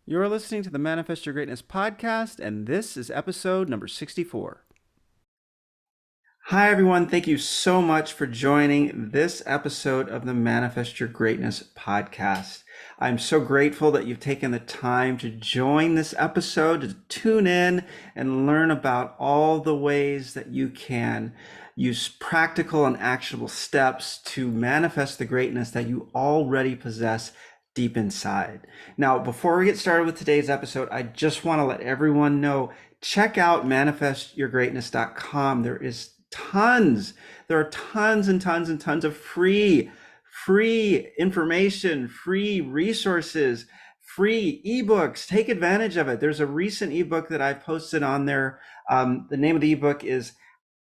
You're listening to the Manifest Your Greatness podcast, and this is episode number 64. Hi, everyone. Thank you so much for joining this episode of the Manifest Your Greatness podcast. I'm so grateful that you've taken the time to join this episode, to tune in and learn about all the ways that you can use practical and actionable steps to manifest the greatness that you already possess deep inside. Now, before we get started with today's episode, I just want to let everyone know, check out manifestyourgreatness.com. There are tons and tons and tons of free information, free resources, free ebooks. Take advantage of it. There's a recent ebook that I've posted on there. The name of the ebook is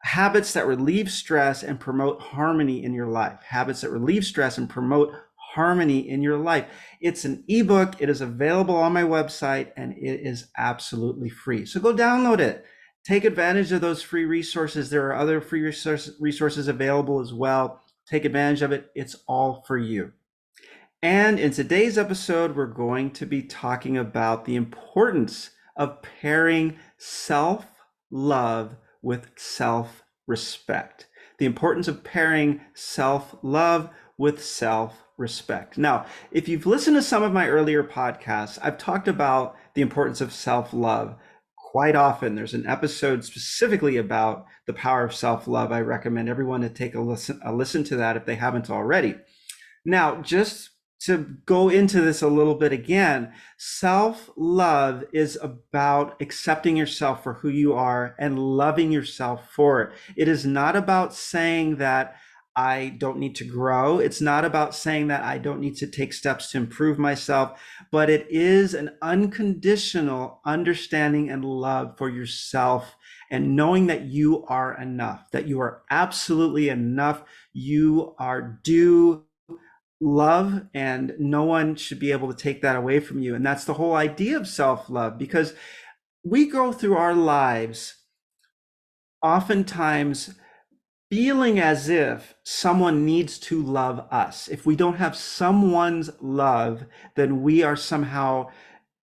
Habits That Relieve Stress and Promote Harmony in Your Life. Habits that relieve stress and promote harmony in your life. It's an ebook. It is available on my website and it is absolutely free. So go download it. Take advantage of those free resources. There are other free resources available as well. Take advantage of it. It's all for you. And in today's episode, we're going to be talking about the importance of pairing self-love with self-respect. The importance of pairing self-love with self-respect. Now, if you've listened to some of my earlier podcasts, I've talked about the importance of self-love quite often. There's an episode specifically about the power of self-love. I recommend everyone to take a listen to that if they haven't already. Now, just to go into this a little bit again, self-love is about accepting yourself for who you are and loving yourself for it. It is not about saying that I don't need to grow. It's not about saying that I don't need to take steps to improve myself, but it is an unconditional understanding and love for yourself and knowing that you are enough, that you are absolutely enough. You are due love and no one should be able to take that away from you. And that's the whole idea of self-love, because we go through our lives oftentimes feeling as if someone needs to love us. If we don't have someone's love, then we are somehow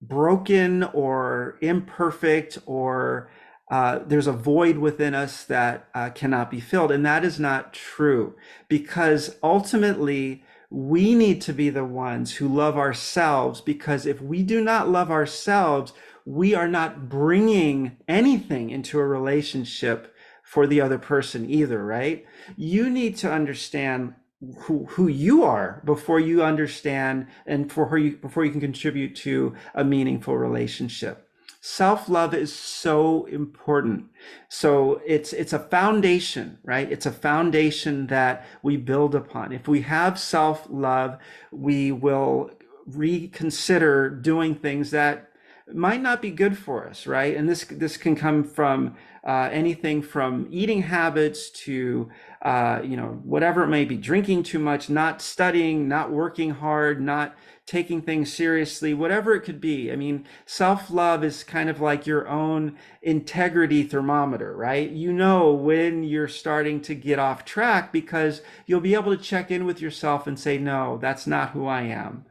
broken or imperfect, or there's a void within us that cannot be filled. And that is not true, because ultimately we need to be the ones who love ourselves, because if we do not love ourselves, we are not bringing anything into a relationship for the other person either, right? You need to understand who you are before you understand and before you can contribute to a meaningful relationship. Self-love is so important. So it's a foundation, right? It's a foundation that we build upon. If we have self-love, we will reconsider doing things that might not be good for us, right? And this can come from anything from eating habits to whatever it may be, drinking too much, not studying, not working hard, not taking things seriously, whatever it could be. I mean, self-love is kind of like your own integrity thermometer, right? You know when you're starting to get off track, because you'll be able to check in with yourself and say, no, that's not who I am.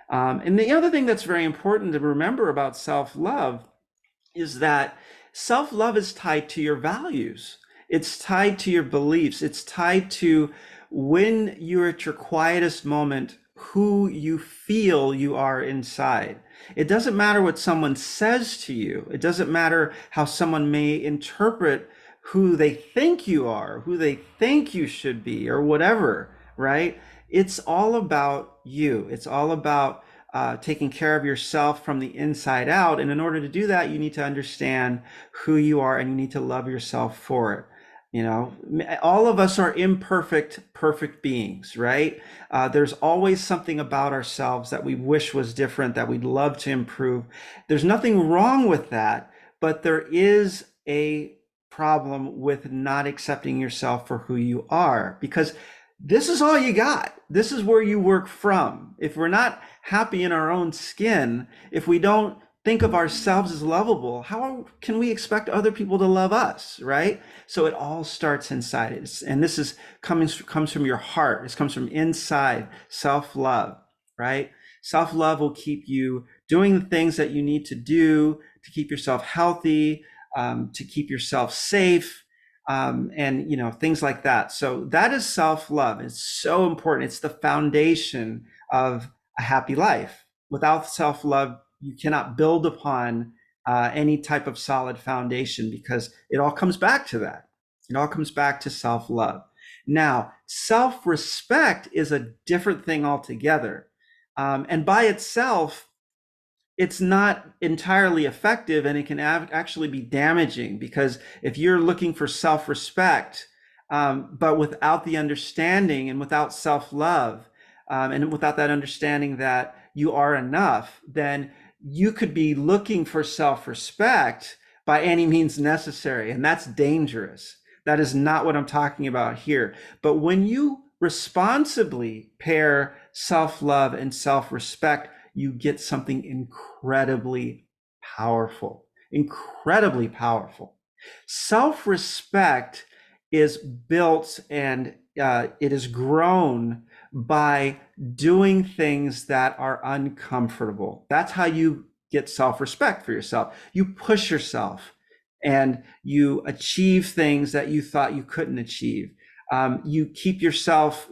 And the other thing that's very important to remember about self-love is that self-love is tied to your values. It's tied to your beliefs. It's tied to when you're at your quietest moment, who you feel you are inside. It doesn't matter what someone says to you. It doesn't matter how someone may interpret who they think you are, who they think you should be, or whatever, right? It's all about you. It's all about taking care of yourself from the inside out. And in order to do that, you need to understand who you are and you need to love yourself for it. You know, all of us are imperfect, perfect beings, right? There's always something about ourselves that we wish was different, that we'd love to improve. There's nothing wrong with that, but there is a problem with not accepting yourself for who you are, because this is all you got. This is where you work from. If we're not happy in our own skin, if we don't think of ourselves as lovable, how can we expect other people to love us, right? So it all starts inside. And this comes from your heart. This comes from inside, self-love, right? Self-love will keep you doing the things that you need to do to keep yourself healthy, to keep yourself safe, and things like that. So that is self-love. It's so important. It's the foundation of a happy life. Without self-love, you cannot build upon any type of solid foundation, because it all comes back to that. It all comes back to self-love. Now, self-respect is a different thing altogether. And by itself, it's not entirely effective, and it can actually be damaging, because if you're looking for self-respect, but without the understanding and without self-love, and without that understanding that you are enough, then you could be looking for self-respect by any means necessary, and that's dangerous. That is not what I'm talking about here. But when you responsibly pair self-love and self-respect, you get something incredibly powerful, incredibly powerful. Self-respect is built and it is grown by doing things that are uncomfortable. That's how you get self-respect for yourself. You push yourself and you achieve things that you thought you couldn't achieve. You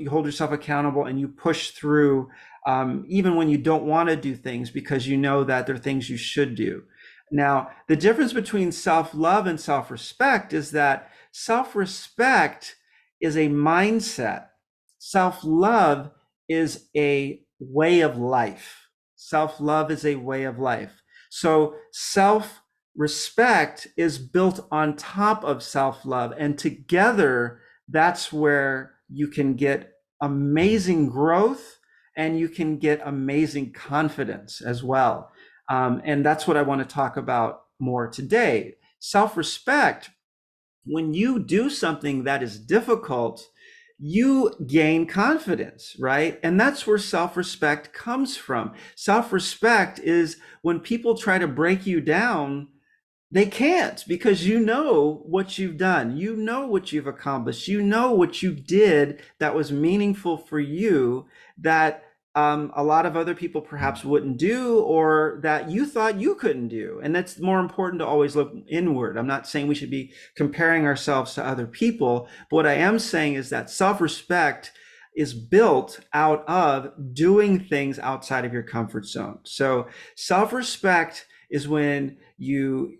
hold yourself accountable, and you push through even when you don't want to do things, because you know that there are things you should do. Now, the difference between self-love and self-respect is that self-respect is a mindset. Self-love is a way of life. Self-love is a way of life. So self-respect is built on top of self-love, and together, that's where you can get amazing growth, and you can get amazing confidence as well. And that's what I want to talk about more today. Self-respect, when you do something that is difficult, you gain confidence, right? And that's where self-respect comes from. Self-respect is when people try to break you down, they can't, because you know what you've done. You know what you've accomplished. You know what you did that was meaningful for you, that a lot of other people perhaps wouldn't do, or that you thought you couldn't do. And that's more important, to always look inward. I'm not saying we should be comparing ourselves to other people, but what I am saying is that self-respect is built out of doing things outside of your comfort zone. So self-respect is when you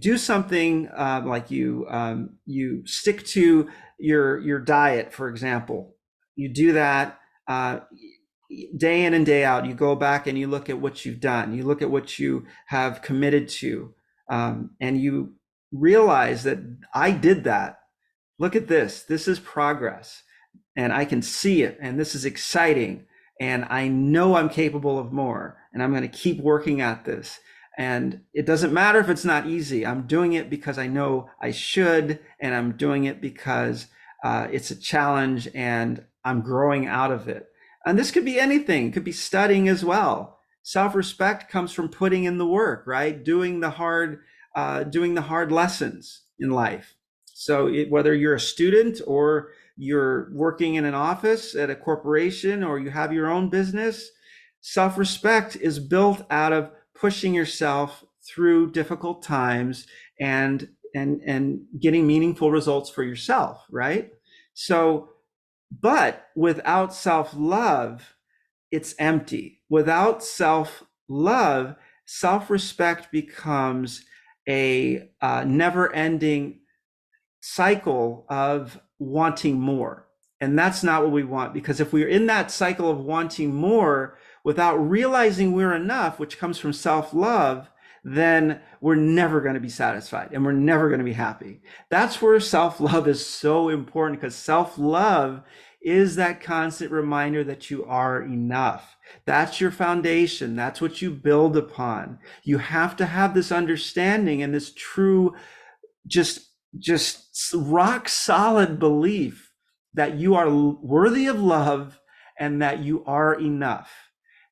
do something, like you stick to your diet, for example. You do that day in and day out. You go back and you look at what you've done. You look at what you have committed to, and you realize that I did that. Look at this. This is progress, and I can see it, and this is exciting, and I know I'm capable of more, and I'm going to keep working at this. And it doesn't matter if it's not easy. I'm doing it because I know I should, and I'm doing it because it's a challenge, and I'm growing out of it. And this could be anything. It could be studying as well. Self-respect comes from putting in the work, right? Doing the hard lessons in life. So whether you're a student, or you're working in an office at a corporation, or you have your own business, self-respect is built out of pushing yourself through difficult times and getting meaningful results for yourself, right? So, but without self-love, it's empty. Without self-love, self-respect becomes a never-ending cycle of wanting more. And that's not what we want, because if we're in that cycle of wanting more without realizing we're enough, which comes from self-love, then we're never going to be satisfied, and we're never going to be happy. That's where self-love is so important, because self-love is that constant reminder that you are enough. That's your foundation. That's what you build upon. You have to have this understanding and this true, just rock solid belief that you are worthy of love and that you are enough.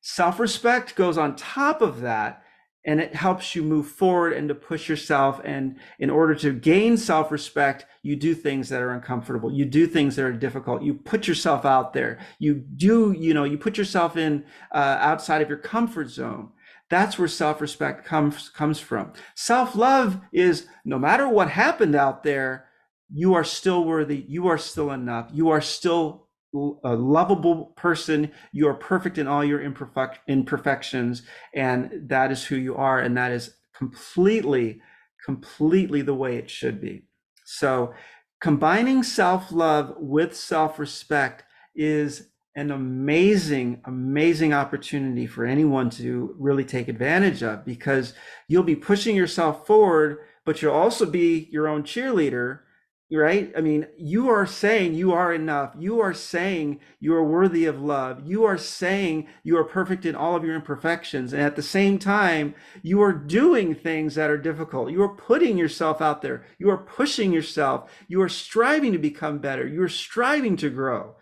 Self-respect goes on top of that, and it helps you move forward and to push yourself. And in order to gain self-respect, you do things that are uncomfortable. You do things that are difficult. You put yourself out there. You put yourself in outside of your comfort zone. That's where self-respect comes from. Self-love is no matter what happened out there, you are still worthy. You are still enough. You are still a lovable person. You are perfect in all your imperfections, and that is who you are, and that is completely the way it should be. So combining self-love with self-respect is an amazing opportunity for anyone to really take advantage of, because you'll be pushing yourself forward, but you'll also be your own cheerleader, right? I mean, you are saying you are enough. You are saying you are worthy of love. You are saying you are perfect in all of your imperfections. And at the same time, you are doing things that are difficult. You are putting yourself out there. You are pushing yourself. You are striving to become better. You are striving to grow.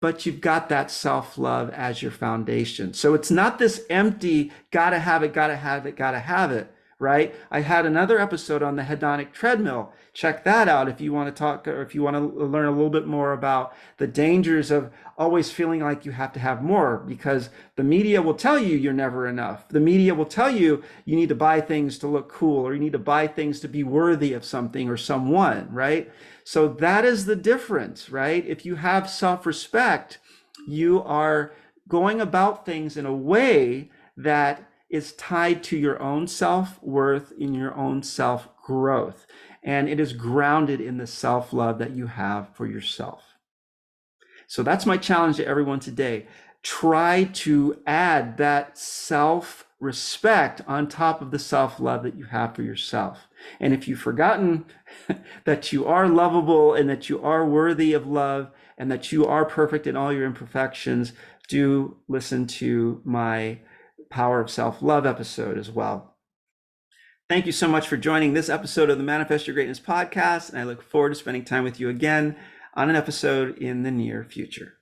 But you've got that self-love as your foundation. So it's not this empty, gotta have it, gotta have it, gotta have it, right? I had another episode on the hedonic treadmill. Check that out if you want to talk, or if you want to learn a little bit more about the dangers of always feeling like you have to have more, because the media will tell you you're never enough. The media will tell you you need to buy things to look cool, or you need to buy things to be worthy of something or someone, right? So that is the difference, right? If you have self-respect, you are going about things in a way that is tied to your own self-worth, in your own self-growth. And it is grounded in the self-love that you have for yourself. So that's my challenge to everyone today. Try to add that self-respect on top of the self-love that you have for yourself. And if you've forgotten that you are lovable and that you are worthy of love and that you are perfect in all your imperfections, do listen to my Power of Self-Love episode as well. Thank you so much for joining this episode of the Manifest Your Greatness podcast, and I look forward to spending time with you again on an episode in the near future.